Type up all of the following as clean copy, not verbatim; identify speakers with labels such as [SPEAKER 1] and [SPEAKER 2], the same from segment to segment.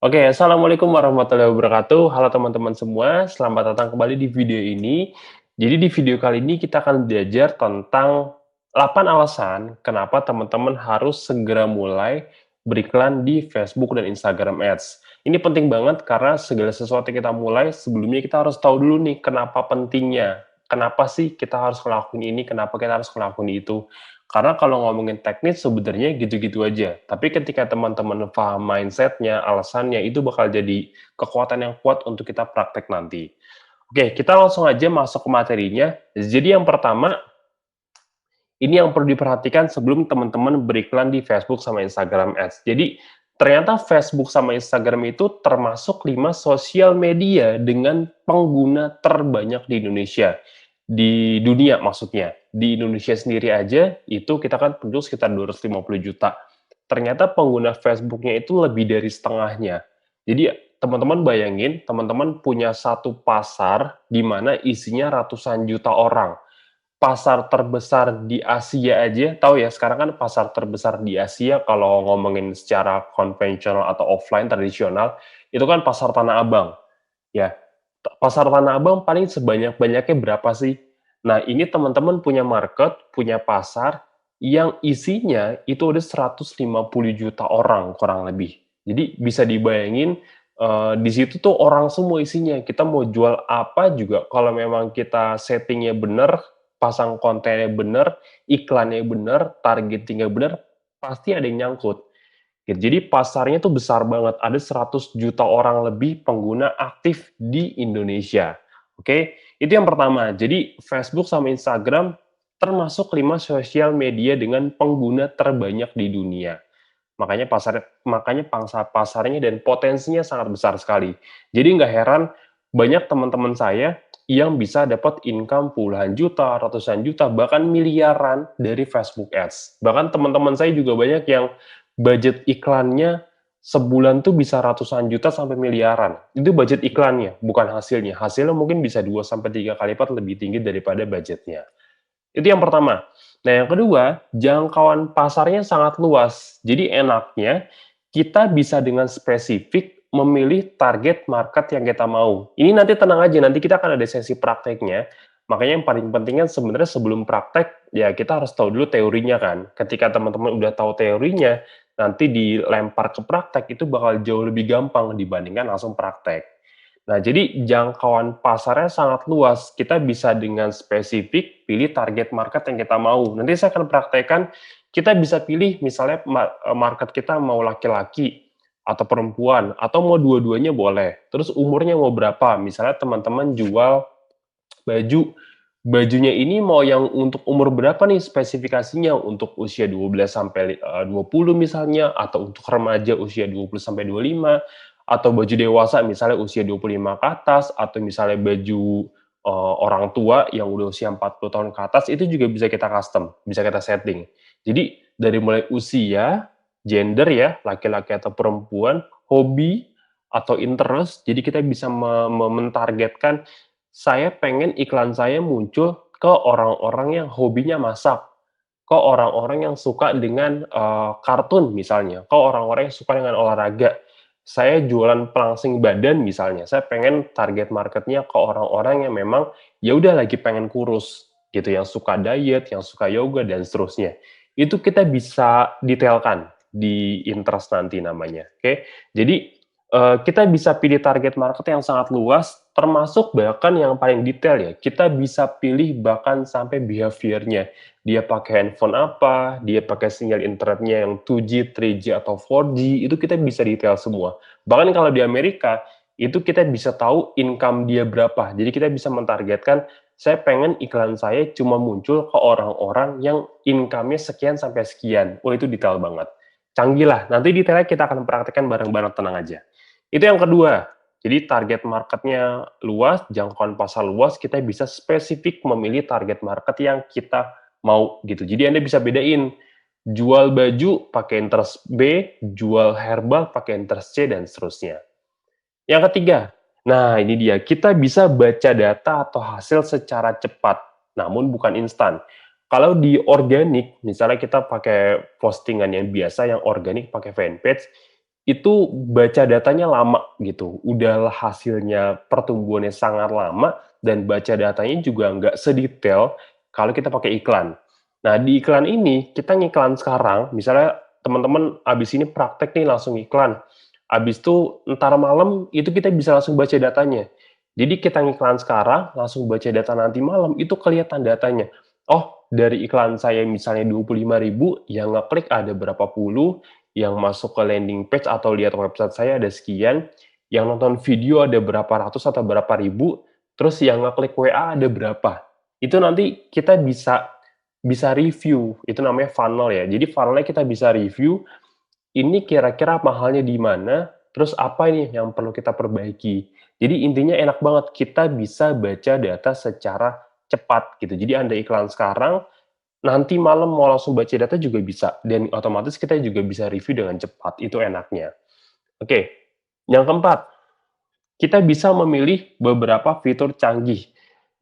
[SPEAKER 1] Oke, assalamualaikum warahmatullahi wabarakatuh. Halo teman-teman semua, selamat datang kembali di video ini. Jadi di video kali ini kita akan belajar tentang 8 alasan kenapa teman-teman harus segera mulai beriklan di Facebook dan Instagram Ads. Ini penting banget karena segala sesuatu yang kita mulai, sebelumnya kita harus tahu dulu nih kenapa pentingnya. Kenapa sih kita harus ngelakuin ini, kenapa kita harus ngelakuin itu. Karena kalau ngomongin teknis sebenarnya gitu-gitu aja, tapi ketika teman-teman paham mindset-nya, alasannya, itu bakal jadi kekuatan yang kuat untuk kita praktek nanti. Oke, kita langsung aja masuk ke materinya. Jadi yang pertama, ini yang perlu diperhatikan sebelum teman-teman beriklan di Facebook sama Instagram Ads. Jadi, ternyata Facebook sama Instagram itu termasuk 5 sosial media dengan pengguna terbanyak di Indonesia. Di dunia maksudnya. Di Indonesia sendiri aja, itu kita kan penduduk sekitar 250 juta. Ternyata pengguna Facebook-nya itu lebih dari setengahnya. Jadi, teman-teman bayangin, teman-teman punya satu pasar di mana isinya ratusan juta orang. Pasar terbesar di Asia aja, tahu ya sekarang kan pasar terbesar di Asia kalau ngomongin secara konvensional atau offline tradisional, itu kan pasar Tanah Abang, ya. Pasar Tanah Abang paling sebanyak-banyaknya berapa sih? Nah, ini teman-teman punya market, punya pasar yang isinya itu ada 150 juta orang kurang lebih. Jadi bisa dibayangin, di situ tuh orang semua isinya. Kita mau jual apa juga kalau memang kita settingnya bener, pasang kontennya bener, iklannya bener, targeting-nya bener, pasti ada yang nyangkut. Gitu. Jadi pasarnya tuh besar banget, ada 100 juta orang lebih pengguna aktif di Indonesia. Oke, itu yang pertama. Jadi Facebook sama Instagram termasuk 5 sosial media dengan pengguna terbanyak di dunia. Makanya pangsa pasarnya dan potensinya sangat besar sekali. Jadi nggak heran banyak teman-teman saya yang bisa dapat income puluhan juta, ratusan juta, bahkan miliaran dari Facebook Ads. Bahkan teman-teman saya juga banyak yang budget iklannya sebulan tuh bisa ratusan juta sampai miliaran. Itu budget iklannya, bukan hasilnya. Hasilnya mungkin bisa 2 sampai 3 kali lipat lebih tinggi daripada budgetnya. Itu yang pertama. Nah, yang kedua, jangkauan pasarnya sangat luas. Jadi enaknya kita bisa dengan spesifik memilih target market yang kita mau. Ini nanti tenang aja, nanti kita akan ada sesi prakteknya. Makanya yang paling penting kan sebenarnya sebelum praktek, ya kita harus tahu dulu teorinya kan. Ketika teman-teman udah tahu teorinya, nanti dilempar ke praktek itu bakal jauh lebih gampang dibandingkan langsung praktek. Nah, jadi jangkauan pasarnya sangat luas. Kita bisa dengan spesifik pilih target market yang kita mau. Nanti saya akan praktekkan, kita bisa pilih misalnya market kita mau laki-laki atau perempuan, atau mau dua-duanya boleh. Terus umurnya mau berapa? Misalnya teman-teman jual baju, bajunya ini mau yang untuk umur berapa nih spesifikasinya? Untuk usia 12 sampai 20 misalnya, atau untuk remaja usia 20 sampai 25, atau baju dewasa misalnya usia 25 ke atas, atau misalnya baju orang tua yang udah usia 40 tahun ke atas, itu juga bisa kita custom, bisa kita setting. Jadi dari mulai usia, gender ya, laki-laki atau perempuan, hobi atau interest, jadi kita bisa mentargetkan saya pengen iklan saya muncul ke orang-orang yang hobinya masak, ke orang-orang yang suka dengan, kartun misalnya, ke orang-orang yang suka dengan olahraga. Saya jualan pelangsing badan misalnya, saya pengen target market-nya ke orang-orang yang memang, ya udah lagi pengen kurus, gitu, yang suka diet, yang suka yoga, dan seterusnya. Itu kita bisa detailkan di interest nanti namanya, oke. Jadi, kita bisa pilih target market yang sangat luas, termasuk bahkan yang paling detail ya, kita bisa pilih bahkan sampai behavior-nya. Dia pakai handphone apa, dia pakai sinyal internetnya yang 2G, 3G, atau 4G, itu kita bisa detail semua. Bahkan kalau di Amerika, itu kita bisa tahu income dia berapa. Jadi kita bisa mentargetkan, saya pengen iklan saya cuma muncul ke orang-orang yang income-nya sekian sampai sekian. Oh, itu detail banget. Canggih lah, nanti detailnya kita akan praktekkan bareng-bareng, tenang aja. Itu yang kedua. Jadi target marketnya luas, jangkauan pasar luas, kita bisa spesifik memilih target market yang kita mau gitu. Jadi Anda bisa bedain jual baju pakai interest B, jual herbal pakai interest C, dan seterusnya. Yang ketiga, nah ini dia, kita bisa baca data atau hasil secara cepat, namun bukan instan. Kalau di organik, misalnya kita pakai postingan yang biasa, yang organik pakai fanpage, itu baca datanya lama gitu, udah hasilnya pertumbuhannya sangat lama dan baca datanya juga nggak sedetail kalau kita pakai iklan. Nah, di iklan ini kita ngiklan sekarang, misalnya teman-teman abis ini praktek nih langsung iklan, abis itu entar malam itu kita bisa langsung baca datanya. Jadi kita ngiklan sekarang, langsung baca data nanti malam, itu kelihatan datanya. Oh, dari iklan saya misalnya 25.000, yang ngeklik ada berapa puluh, yang masuk ke landing page atau lihat website saya ada sekian, yang nonton video ada berapa ratus atau berapa ribu, terus yang ngeklik WA ada berapa. Itu nanti kita bisa bisa review, itu namanya funnel ya. Jadi funnel-nya kita bisa review, ini kira-kira mahalnya di mana, terus apa nih yang perlu kita perbaiki. Jadi intinya enak banget, kita bisa baca data secara cepat gitu. Jadi Anda iklan sekarang, nanti malam mau langsung baca data juga bisa, dan otomatis kita juga bisa review dengan cepat, itu enaknya. Oke, yang keempat, kita bisa memilih beberapa fitur canggih.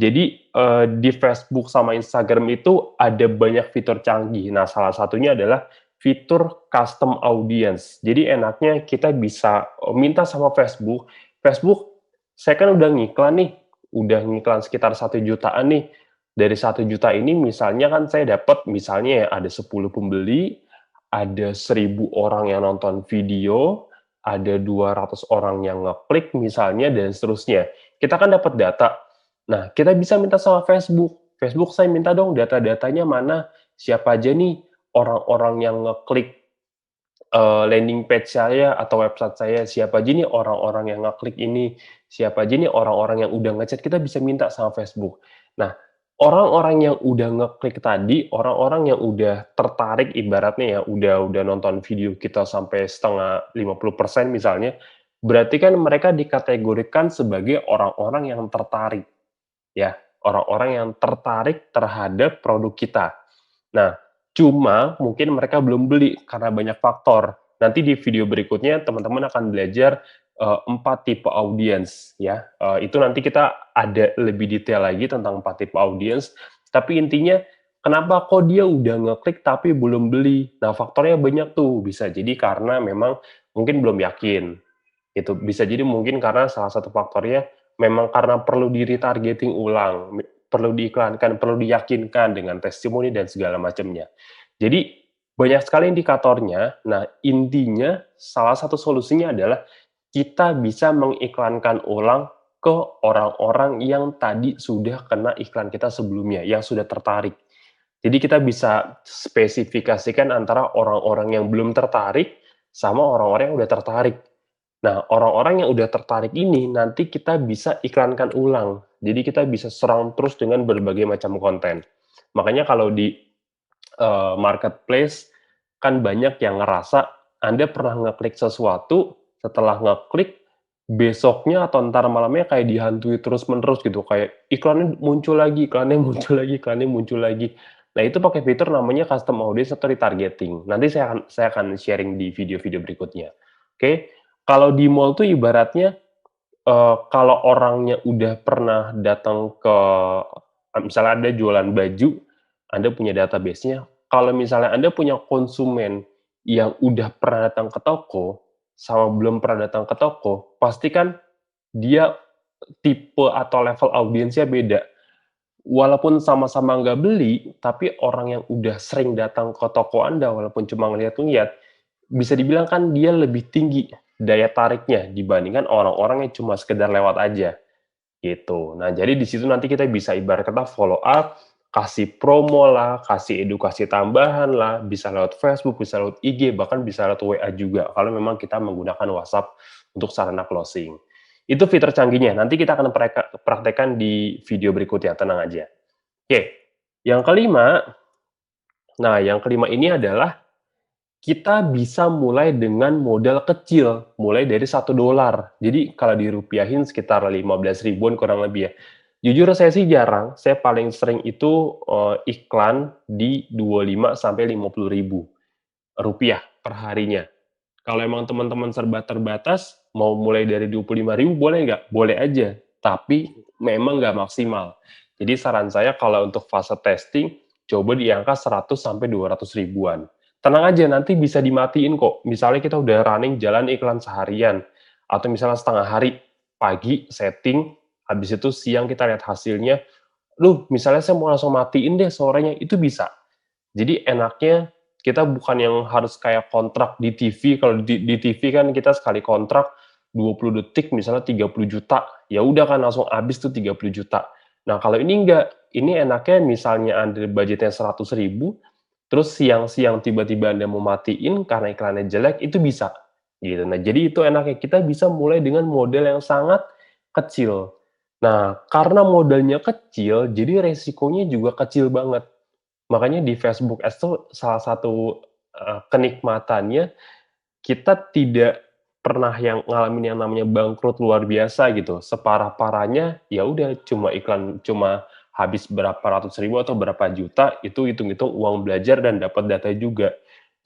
[SPEAKER 1] Jadi, di Facebook sama Instagram itu ada banyak fitur canggih. Nah, salah satunya adalah fitur custom audience. Jadi enaknya kita bisa, minta sama Facebook, "Facebook, saya kan udah ngiklan nih, udah ngiklan sekitar 1 jutaan nih. Dari 1 juta ini misalnya kan saya dapat misalnya ya ada 10 pembeli, ada 1.000 orang yang nonton video, ada 200 orang yang ngeklik misalnya dan seterusnya. Kita kan dapat data. Nah, kita bisa minta sama Facebook, "Facebook saya minta dong data-datanya mana, siapa aja nih orang-orang yang ngeklik, landing page saya atau website saya, siapa aja nih orang-orang yang ngeklik ini, siapa aja nih orang-orang yang udah nge-chat," kita bisa minta sama Facebook. Nah, orang-orang yang udah ngeklik tadi, orang-orang yang udah tertarik ibaratnya ya, udah nonton video kita sampai setengah 50% misalnya, berarti kan mereka dikategorikan sebagai orang-orang yang tertarik, ya, orang-orang yang tertarik terhadap produk kita. Nah, cuma mungkin mereka belum beli karena banyak faktor. Nanti di video berikutnya teman-teman akan belajar, 4 tipe audiens ya, itu nanti kita ada lebih detail lagi tentang 4 tipe audiens, tapi intinya kenapa kok dia udah ngeklik tapi belum beli? Nah, faktornya banyak tuh, bisa jadi karena memang mungkin belum yakin, gitu. Bisa jadi mungkin karena salah satu faktornya memang karena perlu di-retargeting ulang, perlu diiklankan, perlu diyakinkan dengan testimoni dan segala macamnya. Jadi banyak sekali indikatornya. Nah, intinya salah satu solusinya adalah kita bisa mengiklankan ulang ke orang-orang yang tadi sudah kena iklan kita sebelumnya, yang sudah tertarik. Jadi kita bisa spesifikasikan antara orang-orang yang belum tertarik sama orang-orang yang udah tertarik. Nah, orang-orang yang udah tertarik ini nanti kita bisa iklankan ulang. Jadi kita bisa serang terus dengan berbagai macam konten. Makanya kalau di, marketplace kan banyak yang ngerasa Anda pernah ngeklik sesuatu, setelah ngeklik, besoknya atau entar malamnya kayak dihantui terus-menerus gitu, kayak iklannya muncul lagi iklannya muncul lagi iklannya muncul lagi. Nah, itu pakai fitur namanya custom audience atau retargeting. Nanti saya akan sharing di video-video berikutnya. Oke, kalau di mall tuh ibaratnya, kalau orangnya udah pernah datang ke misalnya Anda jualan baju, Anda punya database-nya, kalau misalnya Anda punya konsumen yang udah pernah datang ke toko, sama belum pernah datang ke toko, pasti kan dia tipe atau level audiensnya beda. Walaupun sama-sama nggak beli, tapi orang yang udah sering datang ke toko Anda, walaupun cuma ngeliat-ngeliat, bisa dibilang kan dia lebih tinggi daya tariknya dibandingkan orang-orang yang cuma sekedar lewat aja, gitu. Nah, jadi di situ nanti kita bisa ibarat kata follow up, kasih promo lah, kasih edukasi tambahan lah, bisa lewat Facebook, bisa lewat IG, bahkan bisa lewat WA juga, kalau memang kita menggunakan WhatsApp untuk sarana closing. Itu fitur canggihnya, nanti kita akan praktekkan di video berikutnya, tenang aja. Oke, yang kelima, nah yang kelima ini adalah kita bisa mulai dengan modal kecil, mulai dari $1. Jadi kalau dirupiahin sekitar 15 ribuan kurang lebih ya. Jujur saya sih jarang, saya paling sering itu, iklan di 25 sampai 50 ribu rupiah per harinya. Kalau emang teman-teman serba terbatas, mau mulai dari 25 ribu boleh nggak? Boleh aja, tapi memang nggak maksimal. Jadi saran saya kalau untuk fase testing, coba di angka 100 sampai 200 ribuan. tenang aja nanti bisa dimatiin kok. Misalnya kita udah running jalan iklan seharian, atau misalnya setengah hari, pagi setting, habis itu siang kita lihat hasilnya, misalnya saya mau langsung matiin deh sorenya, itu bisa. Jadi enaknya kita bukan yang harus kayak kontrak di TV, kalau di TV kan kita sekali kontrak 20 detik misalnya 30 juta, ya udah kan langsung habis tuh 30 juta. Nah kalau ini enggak, ini enaknya misalnya Anda budgetnya 100 ribu, terus siang-siang tiba-tiba Anda mau matiin karena iklannya jelek, itu bisa, gitu. Nah jadi itu enaknya, kita bisa mulai dengan modal yang sangat kecil. Nah karena modalnya kecil, jadi resikonya juga kecil banget. Makanya di Facebook Ads tuh salah satu, kenikmatannya kita tidak pernah yang ngalamin yang namanya bangkrut luar biasa gitu. Separah-parahnya, ya udah cuma iklan cuma habis berapa ratus ribu atau berapa juta, itu hitung-hitung uang belajar dan dapat data juga.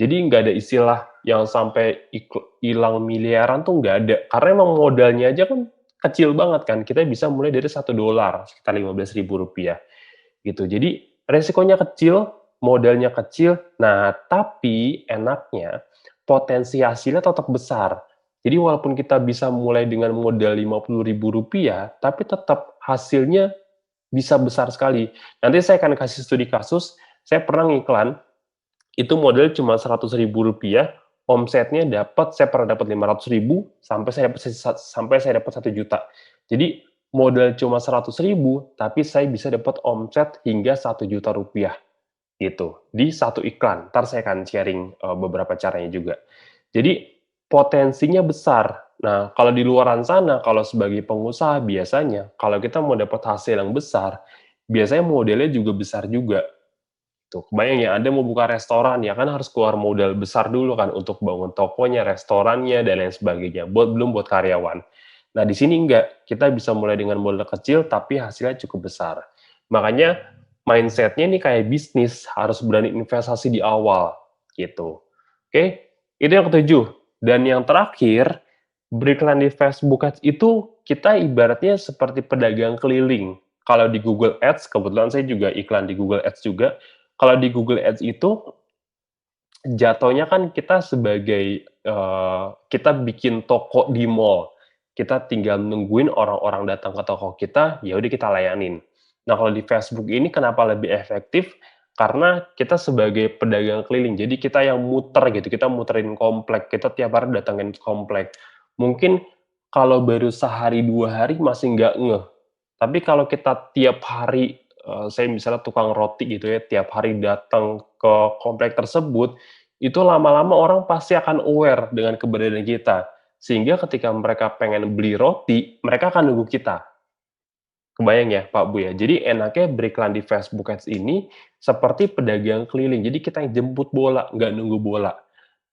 [SPEAKER 1] Jadi nggak ada istilah yang sampai hilang miliaran tuh nggak ada, karena emang modalnya aja kan kecil banget kan, kita bisa mulai dari $1, sekitar Rp15.000 gitu. Jadi resikonya kecil, modalnya kecil, nah tapi enaknya potensi hasilnya tetap besar. Jadi walaupun kita bisa mulai dengan modal Rp50.000, tapi tetap hasilnya bisa besar sekali. Nanti saya akan kasih studi kasus, saya pernah ngiklan, itu modal cuma Rp100.000, omsetnya saya pernah dapat 500.000 sampai saya dapat 1 juta. Jadi modal cuma 100.000, tapi saya bisa dapat omset hingga 1 juta rupiah gitu, di satu iklan. Entar saya akan sharing, beberapa caranya juga. Jadi potensinya besar. Nah, kalau di luaran sana, kalau sebagai pengusaha biasanya, kalau kita mau dapat hasil yang besar, biasanya modelnya juga besar juga. Tuh, kebayang ya, Anda mau buka restoran, ya kan harus keluar modal besar dulu kan untuk bangun tokonya, restorannya, dan lain sebagainya, belum buat karyawan. Nah, di sini enggak, kita bisa mulai dengan modal kecil, tapi hasilnya cukup besar. Makanya mindset-nya nih kayak bisnis, harus berani investasi di awal, gitu. Oke, itu yang ketujuh. Dan yang terakhir, beriklan di Facebook Ads itu kita ibaratnya seperti pedagang keliling. Kalau di Google Ads, kebetulan saya juga iklan di Google Ads juga, kalau di Google Ads itu, jatuhnya kan kita sebagai, kita bikin toko di mall, kita tinggal nungguin orang-orang datang ke toko kita, ya udah kita layanin. Nah, kalau di Facebook ini kenapa lebih efektif, karena kita sebagai pedagang keliling, jadi kita yang muter gitu, kita muterin komplek, kita tiap hari datengin komplek. Mungkin kalau baru sehari, 2 hari masih nggak ngeh, tapi kalau kita tiap hari, saya misalnya tukang roti gitu ya, tiap hari datang ke komplek tersebut, itu lama-lama orang pasti akan aware dengan keberadaan kita. Sehingga ketika mereka pengen beli roti, mereka akan nunggu kita. Kebayang ya, Pak Bu ya? Jadi enaknya beriklan di Facebook Ads ini seperti pedagang keliling. Jadi kita yang jemput bola, nggak nunggu bola.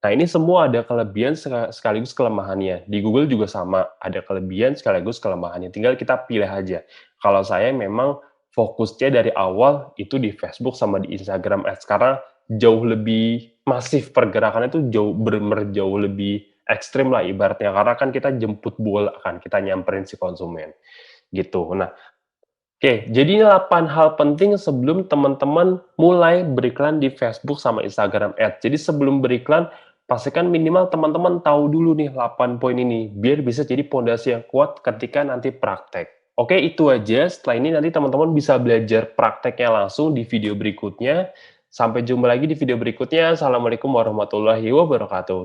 [SPEAKER 1] Nah, ini semua ada kelebihan sekaligus kelemahannya. Di Google juga sama, ada kelebihan sekaligus kelemahannya. Tinggal kita pilih aja. Kalau saya memang fokusnya dari awal itu di Facebook sama di Instagram Ads karena jauh lebih masif pergerakannya itu bener-bener jauh lebih ekstrim lah ibaratnya. Karena kan kita jemput bola kan, kita nyamperin si konsumen gitu. Nah, oke, jadi ini 8 hal penting sebelum teman-teman mulai beriklan di Facebook sama Instagram Ads. Jadi sebelum beriklan, pastikan minimal teman-teman tahu dulu nih 8 poin ini, biar bisa jadi pondasi yang kuat ketika nanti praktek. Oke, itu aja. Setelah ini nanti teman-teman bisa belajar prakteknya langsung di video berikutnya. Sampai jumpa lagi di video berikutnya. Assalamualaikum warahmatullahi wabarakatuh.